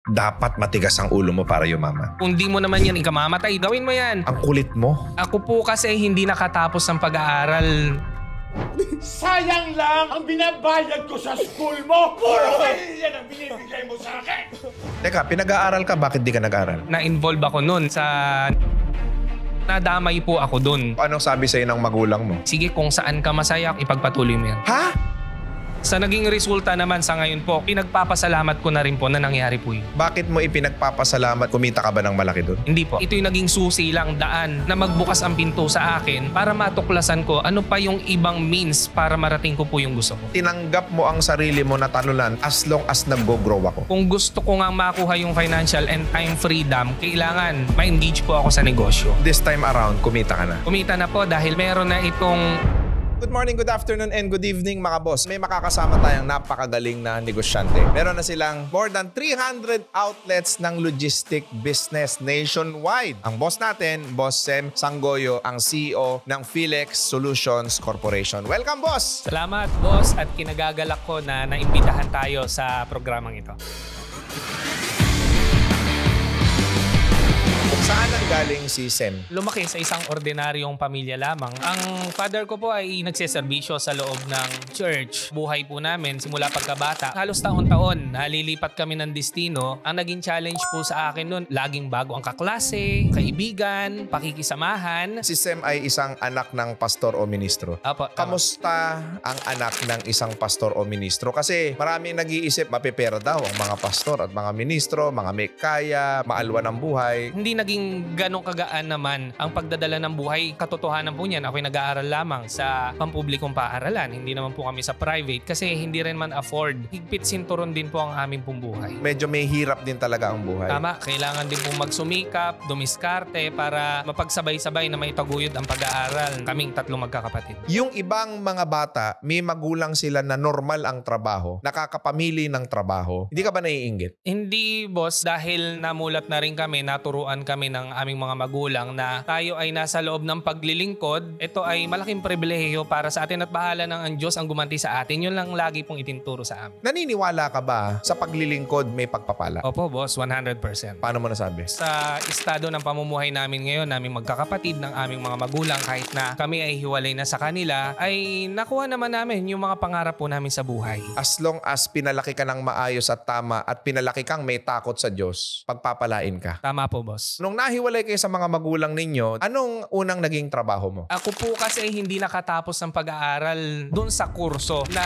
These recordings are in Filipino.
Dapat matigas ang ulo mo para yumaman. Kung di mo naman yan ikamamatay, gawin mo yan. Ang kulit mo. Ako po kasi hindi nakatapos ng pag-aaral. Sayang lang ang binabayad ko sa school mo! Puro yan ang binibigay mo sa akin! Teka, pinag-aaral ka, bakit di ka nag-aaral? Na-involve ako nun sa... Nadamay po ako dun. Anong sabi sa'yo ng magulang mo? Sige, kung saan ka masaya, ipagpatuloy mo yan. Ha? Sa naging resulta naman sa ngayon po, pinagpapasalamat ko na rin po na nangyari po yun. Bakit mo ipinagpapasalamat? Kumita ka ba ng malaki doon? Hindi po. Ito yung naging susi lang, daan na magbukas ang pinto sa akin para matuklasan ko ano pa yung ibang means para marating ko po yung gusto ko. Tinanggap mo ang sarili mo na talunan as long as nag-grow ako. Kung gusto ko nga makuha yung financial and time freedom, kailangan ma-engage po ako sa negosyo. This time around, kumita ka na. Kumita na po dahil meron na itong... Good morning, good afternoon, and good evening mga boss. May makakasama tayong napakagaling na negosyante. Meron na silang more than 300 outlets ng logistic business nationwide. Ang boss natin, Boss Sem Sanggoyo, ang CEO ng Philex Solutions Corporation. Welcome, boss! Salamat, boss, at kinagagalak ko na naimbitahan tayo sa programang ito. Saan ang galing si Sem? Lumaki sa isang ordinaryong pamilya lamang. Ang father ko po ay nagseserbisyo sa loob ng church. Buhay po namin simula pagkabata. Halos taon-taon, nalilipat kami ng destino. Ang naging challenge po sa akin nun, laging bago ang kaklase, kaibigan, pakikisamahan. Si Sem ay isang anak ng pastor o ministro. Apo, Kamusta ang anak ng isang pastor o ministro? Kasi maraming nag-iisip, mapipera daw ang mga pastor at mga ministro, mga may kaya, maalwan ng buhay. Hindi naging ganong kagaan naman ang pagdadala ng buhay. Katotohanan po niyan, ako'y nag-aaral lamang sa pampublikong paaralan. Hindi naman po kami sa private kasi hindi rin man afford. Higpit sinturon din po ang aming pong buhay. Medyo may hirap din talaga ang buhay. Tama, kailangan din pong magsumikap, dumiskarte para mapagsabay-sabay na maitaguyod ang pag-aaral. Kaming tatlong magkakapatid. Yung ibang mga bata, may magulang sila na normal ang trabaho, nakakapamili ng trabaho. Hindi ka ba naiinggit? Hindi, boss, dahil namulat na rin kami, naturuan kami ng aming mga magulang na tayo ay nasa loob ng paglilingkod. Ito ay malaking pribilehiyo para sa atin at bahala ng ang Diyos ang gumanti sa atin. Yun lang lagi pong itinturo sa amin. Naniniwala ka ba sa paglilingkod may pagpapala? Opo, boss, 100%. Paano mo nasabi? Sa estado ng pamumuhay namin ngayon, naming magkakapatid ng aming mga magulang, kahit na kami ay hiwalay na sa kanila, ay nakuha naman namin yung mga pangarap po namin sa buhay. As long as pinalaki ka ng maayos at tama at pinalaki kang may takot sa Diyos, pagpapalain ka. Tama po, boss. Nung nahiwalay kayo sa mga magulang ninyo, anong unang naging trabaho mo? Ako po kasi hindi nakatapos ng pag-aaral dun sa kurso na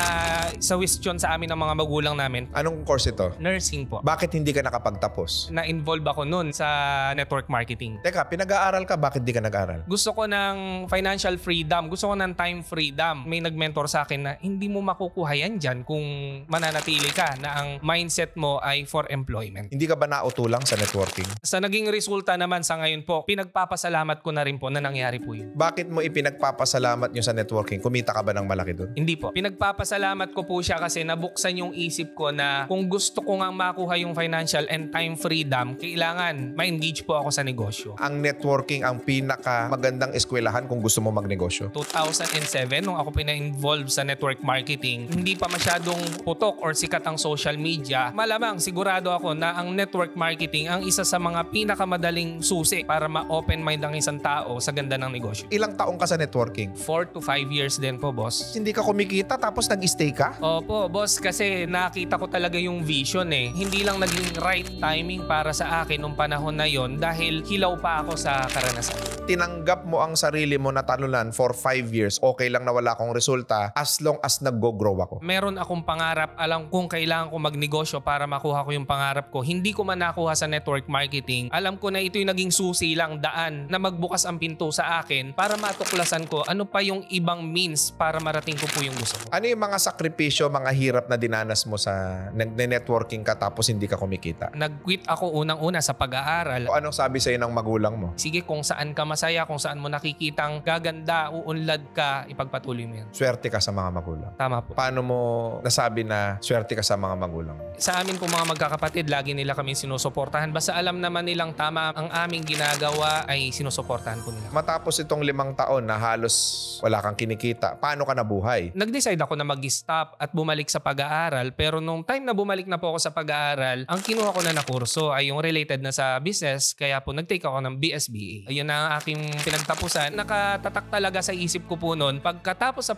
sa wisyon sa amin ng mga magulang namin. Anong course ito? Nursing po. Bakit hindi ka nakapagtapos? Na-involve ako nun sa network marketing. Teka, pinag-aaral ka, bakit di ka nag-aaral? Gusto ko ng financial freedom. Gusto ko ng time freedom. May nag-mentor sa akin na hindi mo makukuha yan dyan kung mananatili ka na ang mindset mo ay for employment. Hindi ka ba nautulang sa networking? Sa naging resulta naman sa ngayon po, pinagpapasalamat ko na rin po na nangyari po yun. Bakit mo ipinagpapasalamat nyo sa networking? Kumita ka ba ng malaki doon? Hindi po. Pinagpapasalamat ko po siya kasi nabuksan yung isip ko na kung gusto ko nga makuha yung financial and time freedom, kailangan ma-engage po ako sa negosyo. Ang networking ang pinaka magandang eskwelahan kung gusto mo magnegosyo. 2007, nung ako pina-involve sa network marketing, hindi pa masyadong putok or sikat ang social media. Malamang sigurado ako na ang network marketing ang isa sa mga pinakamadaling susi para ma-open mind ang isang tao sa ganda ng negosyo. Ilang taong ka sa networking? 4 to 5 years din po, boss. Hindi ka kumikita tapos nag-stay ka? Opo, boss, kasi nakita ko talaga yung vision eh. Hindi lang naging right timing para sa akin nung panahon na yon dahil hilaw pa ako sa karanasan. Tinanggap mo ang sarili mo na talunan for 5 years, okay lang na wala akong resulta as long as nag-grow ako. Meron akong pangarap, alam kung kailangan ko magnegosyo para makuha ko yung pangarap ko. Hindi ko man nakuha sa network marketing. Alam ko na ito yung naging susi lang, daan na magbukas ang pinto sa akin para matuklasan ko ano pa yung ibang means para marating ko po yung gusto ko. Ano yung mga sakripisyo, mga hirap na dinanas mo sa nag-networking ka tapos hindi ka kumikita? Nag-quit ako unang-una sa pag-aaral. O anong sabi sa'yo ng magulang mo? Sige, kung saan ka masaya, kung saan mo nakikitang gaganda, uunlad ka, ipagpatuloy mo yan. Swerte ka sa mga magulang. Tama po. Paano mo nasabi na swerte ka sa mga magulang? Sa amin po mga magkakapatid, lagi nila kami sinusuportahan. Basta alam naman nilang tama ang aming ginagawa ay sinusuportahan po nila. Matapos itong 5 taon na halos wala kang kinikita, paano ka nabuhay? Nag-decide ako na mag-stop at bumalik sa pag-aaral, pero nung time na bumalik na po ako sa pag-aaral, ang kinuha ko na kurso ay yung related na sa business, kaya po nag-take ako ng BSBA. Ayun na ang aking pinagtapusan. Nakatatak talaga sa isip ko po noon, pagkatapos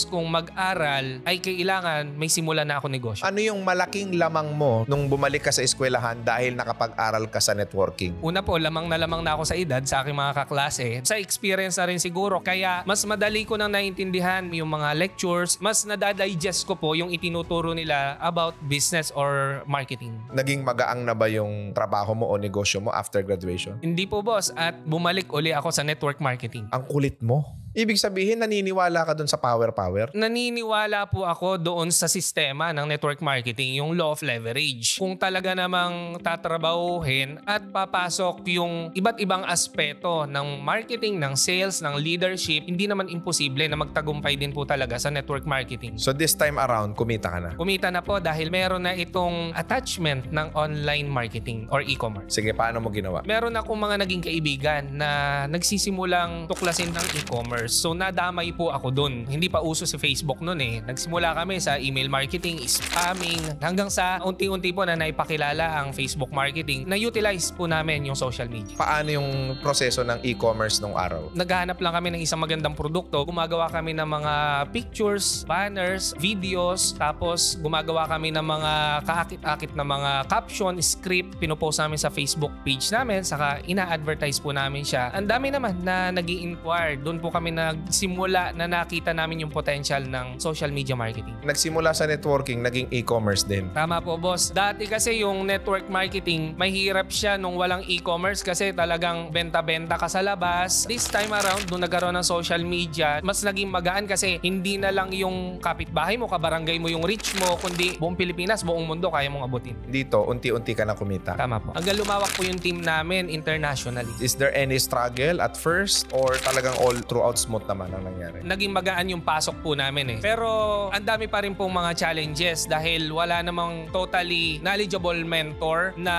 kong mag-aral ay kailangan may simula na ako negosyo. Ano yung malaking lamang mo nung bumalik ka sa eskwelahan dahil nakapag-aral ka sa networking? Una po, lamang na ako sa edad sa aking mga kaklase. Sa experience na rin siguro, kaya mas madali ko nang naiintindihan yung mga lectures, mas nadadigest ko po yung itinuturo nila about business or marketing. Naging magaang na ba yung trabaho mo o negosyo mo after graduation? Hindi po boss, at bumalik uli ako sa network marketing. Ang kulit mo. Ibig sabihin, naniniwala ka dun sa power? Naniniwala po ako doon sa sistema ng network marketing, yung law of leverage. Kung talaga namang tatrabahuhin at papasok yung iba't ibang aspeto ng marketing, ng sales, ng leadership, hindi naman imposible na magtagumpay din po talaga sa network marketing. So this time around, kumita ka na? Kumita na po dahil meron na itong attachment ng online marketing or e-commerce. Sige, paano mo ginawa? Meron akong mga naging kaibigan na nagsisimulang tuklasin ng e-commerce. So nadamay po ako dun. Hindi pa uso si Facebook nun eh. Nagsimula kami sa email marketing, spamming, hanggang sa unti-unti po na naipakilala ang Facebook marketing. Na-utilize po namin yung social media. Paano yung proseso ng e-commerce nung araw? Naghahanap lang kami ng isang magandang produkto. Gumagawa kami ng mga pictures, banners, videos. Tapos gumagawa kami ng mga kaakit-akit na mga caption, script. Pinopost namin sa Facebook page namin. Saka ina-advertise po namin siya. Ang dami naman na nag-i-inquire. Doon po kami nagsimula na nakita namin yung potential ng social media marketing. Nagsimula sa networking, naging e-commerce din. Tama po, boss. Dati kasi yung network marketing, mahirap siya nung walang e-commerce kasi talagang benta-benta ka sa labas. This time around, nung nagkaroon ng social media, mas naging magaan kasi hindi na lang yung kapitbahay mo, kabarangay mo yung reach mo, kundi buong Pilipinas, buong mundo kaya mong abutin. Dito, unti-unti ka na kumita. Tama po. Hanggang lumawak po yung team namin internationally. Is there any struggle at first or talagang all throughout smooth naman ang nangyari? Naging magaan yung pasok po namin eh. Pero ang dami pa rin pong mga challenges dahil wala namang totally knowledgeable mentor na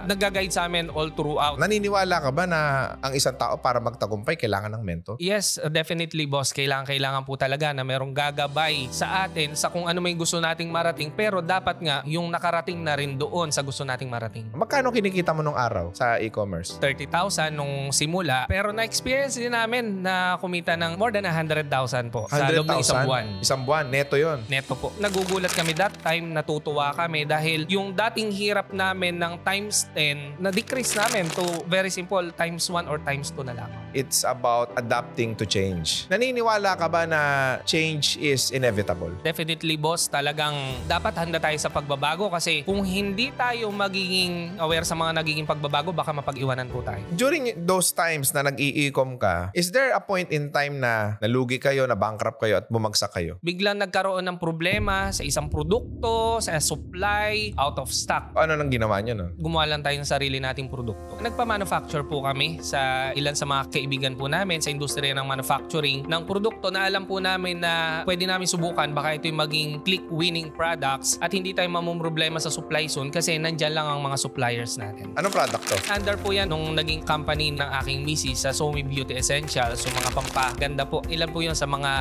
nag-guide sa amin all throughout. Naniniwala ka ba na ang isang tao para magtagumpay kailangan ng mentor? Yes, definitely boss. Kailangan po talaga na merong gagabay sa atin sa kung ano may gusto nating marating, pero dapat nga yung nakarating na rin doon sa gusto nating marating. Magkano kinikita mo nung araw sa e-commerce? 30,000 nung simula, pero na-experience din namin na kumita ng more than 100,000 po sa loob ng isang buwan. Isang buwan, neto yon. Neto po. Nagugulat kami that time, natutuwa kami dahil yung dating hirap namin ng times 10, na-decrease namin to very simple, times 1 or times 2 na lang. It's about adapting to change. Naniniwala ka ba na change is inevitable? Definitely boss, talagang dapat handa tayo sa pagbabago kasi kung hindi tayo magiging aware sa mga nagiging pagbabago, baka mapag-iwanan po tayo. During those times na nag-i-e-com ka, is there a point in time na nalugi kayo, na bankrupt kayo at bumagsak kayo? Biglang nagkaroon ng problema sa isang produkto, sa supply, out of stock. Ano nang ginawa nyo nun? Gumawa lang tayo ng sarili nating produkto. Nagpa-manufacture po kami sa ilan sa mga kaibigan po namin sa industriya ng manufacturing ng produkto na alam po namin na pwede namin subukan, baka ito'y maging click-winning products at hindi tayo mamumroblema sa supply soon kasi nandyan lang ang mga suppliers natin. Anong product to? Under po yan nung naging company ng aking misis sa Somi Beauty Essentials, so mga pampaganda po. Ilan po yun sa mga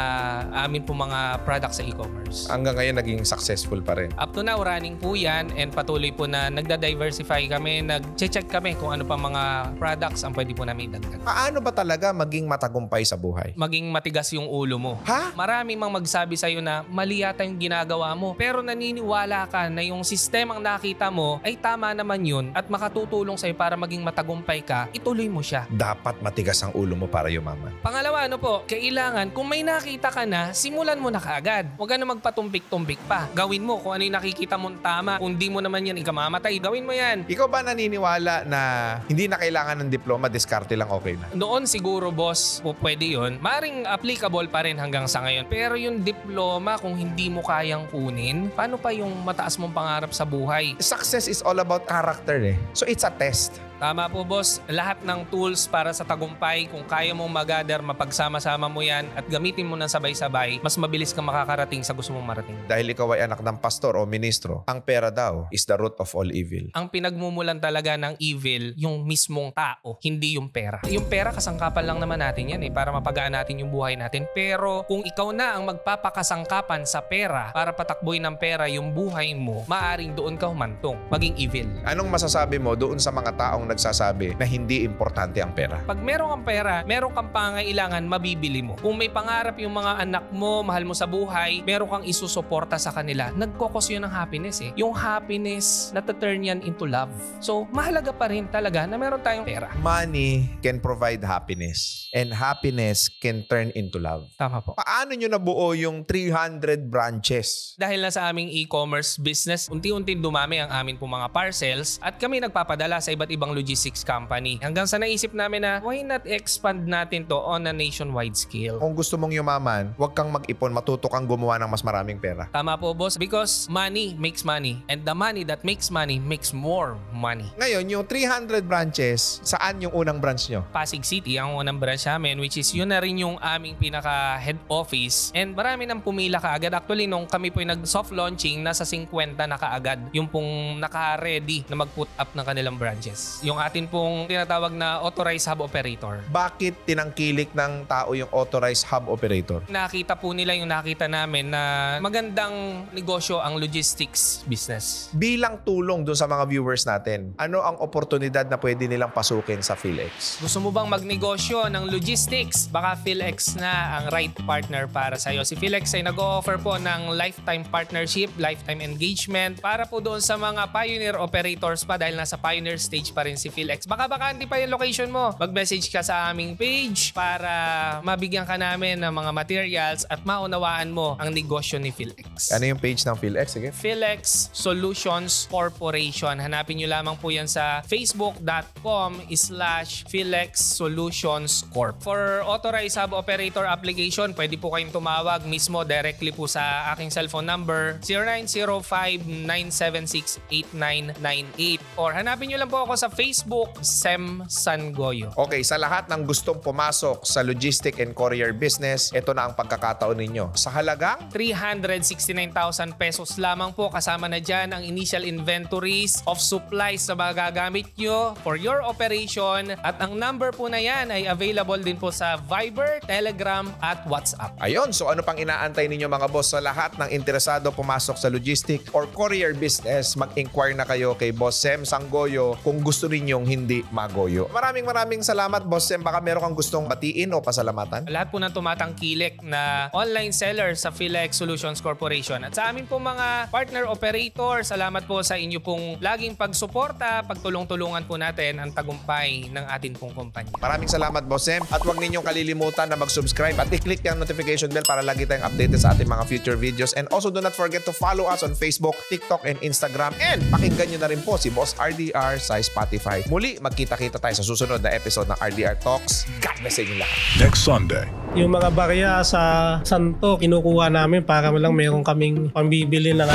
amin po mga products sa e-commerce. Hanggang ngayon naging successful pa rin. Up to now, running po yan and patuloy po na nagda-diversify kami, nag-check kami kung ano pa mga products ang pwede po namin idagdag. Paano ba talaga maging matagumpay sa buhay? Maging matigas yung ulo mo. Ha? Marami mang magsabi sa'yo na mali yata yung ginagawa mo, pero naniniwala ka na yung sistemang nakita mo ay tama naman yun at makatutulong sa'yo para maging matagumpay ka, ituloy mo siya. Dapat matigas ang ulo mo para yumaman. Pangalawa, ano po, kailangan kung may nakita ka na, simulan mo na kaagad. Huwag ka na magpatumpik-tumpik pa. Gawin mo kung ano yung nakikita mong tama. Kung di mo naman yan ikamamatay, gawin mo yan. Ikaw ba naniniwala na hindi na kailangan ng diploma, diskarte lang okay na? Noon siguro, boss, po pwede yun. Maring applicable pa rin hanggang sa ngayon. Pero yung diploma, kung hindi mo kayang kunin, paano pa yung mataas mong pangarap sa buhay? Success is all about character eh. So it's a test. Tama po, boss. Lahat ng tools para sa tagumpay, kung kaya mong mag-gather, mapagsama-sama mo yan at gamitin mo ng sabay-sabay, mas mabilis kang makakarating sa gusto mong marating. Dahil ikaw ay anak ng pastor o ministro, ang pera daw is the root of all evil. Ang pinagmumulan talaga ng evil, yung mismong tao, hindi yung pera. Yung pera, kasangkapan lang naman natin yan para mapagaan natin yung buhay natin. Pero kung ikaw na ang magpapakasangkapan sa pera para patakboy ng pera yung buhay mo, maaring doon ka humantong, maging evil. Anong masasabi mo doon sa mga taong nagsasabi na hindi importante ang pera? Pag meron kang pera, meron kang pangailangan, mabibili mo. Kung may pangarap yung mga anak mo, mahal mo sa buhay, meron kang isusuporta sa kanila, nagkokos yun ng happiness Yung happiness, nataturn yan into love. So, mahalaga pa rin talaga na meron tayong pera. Money can provide happiness and happiness can turn into love. Tama po. Paano nyo nabuo yung 300 branches? Dahil na sa aming e-commerce business, unti-unti dumami ang amin pong mga parcels at kami nagpapadala sa iba't ibang logistics company. Hanggang sa naisip namin na why not expand natin to on a nationwide scale. Kung gusto mong yumaman, huwag kang mag-ipon, matuto kang gumawa ng mas maraming pera. Tama po, boss, because money makes money and the money that makes money makes more money. Ngayon, yung 300 branches, saan yung unang branch nyo? Pasig City ang unang branch namin, which is yun na rin yung aming pinaka head office, and marami nang pumila kaagad. Actually, nung kami po yung nag-soft launching, nasa 50 na kaagad yung pong naka-ready na mag-put up ng kanilang branches. Yung atin pong tinatawag na authorized hub operator. Bakit tinangkilik ng tao yung authorized hub operator? Nakita po nila yung nakita namin na magandang negosyo ang logistics business. Bilang tulong dun sa mga viewers natin, ano ang oportunidad na pwede nilang pasukin sa PhilX? Gusto mo bang magnegosyo ng logistics? Baka PhilX na ang right partner para sa'yo. Si PhilX ay nag-o-offer po ng lifetime partnership, lifetime engagement para po doon sa mga pioneer operators pa dahil nasa pioneer stage pa rin si PhilX. Baka hindi pa yung location mo. Mag-message ka sa aming page para mabigyan ka namin ng mga materials at maunawaan mo ang negosyo ni PhilX. Ano yung page ng PhilX? Sige. PhilX Solutions Corporation. Hanapin nyo lamang po yan sa facebook.com/PhilX Solutions Corp. For authorized hub operator application, pwede po kayong tumawag mismo directly po sa aking cellphone number 0905-976-8998 or hanapin nyo lang po ako sa Facebook, Sem Sangoyo. Okay, sa lahat ng gustong pumasok sa logistic and courier business, ito na ang pagkakataon ninyo. Sa halagang 369,000 pesos lamang po, kasama na dyan ang initial inventories of supplies na magagamit nyo for your operation at ang number po na yan ay available din po sa Viber, Telegram at WhatsApp. Ayun, so ano pang inaantay ninyo mga boss? Sa lahat ng interesado pumasok sa logistic or courier business, mag-inquire na kayo kay Boss Sem Sangoyo kung gusto ninyong hindi magoyo. Maraming salamat, Boss Sem. Baka meron kang gustong batiin o pasalamatan? Lahat po ng tumatangkilik na online seller sa PhilX Solutions Corporation. At sa amin po mga partner operator, salamat po sa inyo pong laging pagsuporta, pagtulong-tulungan po natin ang tagumpay ng atin pong kumpanya. Maraming salamat, Boss Sem. At huwag ninyong kalilimutan na mag-subscribe at i-click yung notification bell para lagi tayong updated sa ating mga future videos. And also do not forget to follow us on Facebook, TikTok, and Instagram. And pakinggan nyo na rin po si Boss RDR sa Spotify. Muli, magkita-kita tayo sa susunod na episode ng RDR Talks. God bless inyo lahat. Next Sunday. Yung mga barya sa Santo, kinukuha namin para lang meron kaming pambibili ng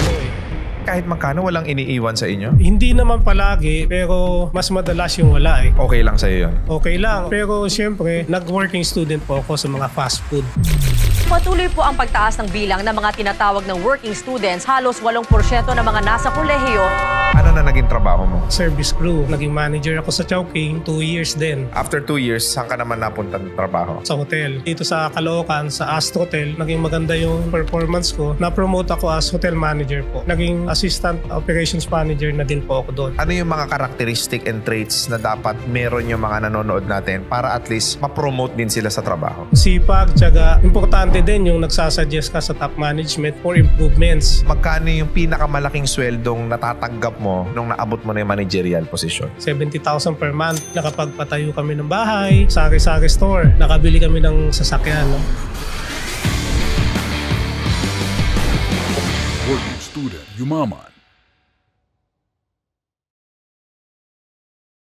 Kahit magkano, walang iniiwan sa inyo? Hindi naman palagi, pero mas madalas yung wala Okay lang sa'yo yun? Okay lang, pero siyempre, nag-working student po ako sa mga fast food. Patuloy po ang pagtaas ng bilang ng mga tinatawag ng working students. Halos 8% ng mga nasa kolehiyo. Ano na naging trabaho mo? Service crew. Naging manager ako sa Chowking, 2 years din. After 2 years, saan ka naman napunta ng trabaho? Sa hotel. Dito sa Caloocan, sa Astrotel, naging maganda yung performance ko. Na-promote ako as hotel manager po. Naging assistant operations manager na din po ako doon. Ano yung mga characteristic and traits na dapat meron yung mga nanonood natin para at least ma-promote din sila sa trabaho? Sipag, tiyaga. Importante din yung nagsasuggest ka sa top management for improvements. Magkano yung pinakamalaking sweldong natatanggap mo nung naabot mo na yung managerial position? 70,000 per month. Nakapagpatayo kami ng bahay, sari-sari store. Nakabili kami ng sasakyan. Working student, Yumaman.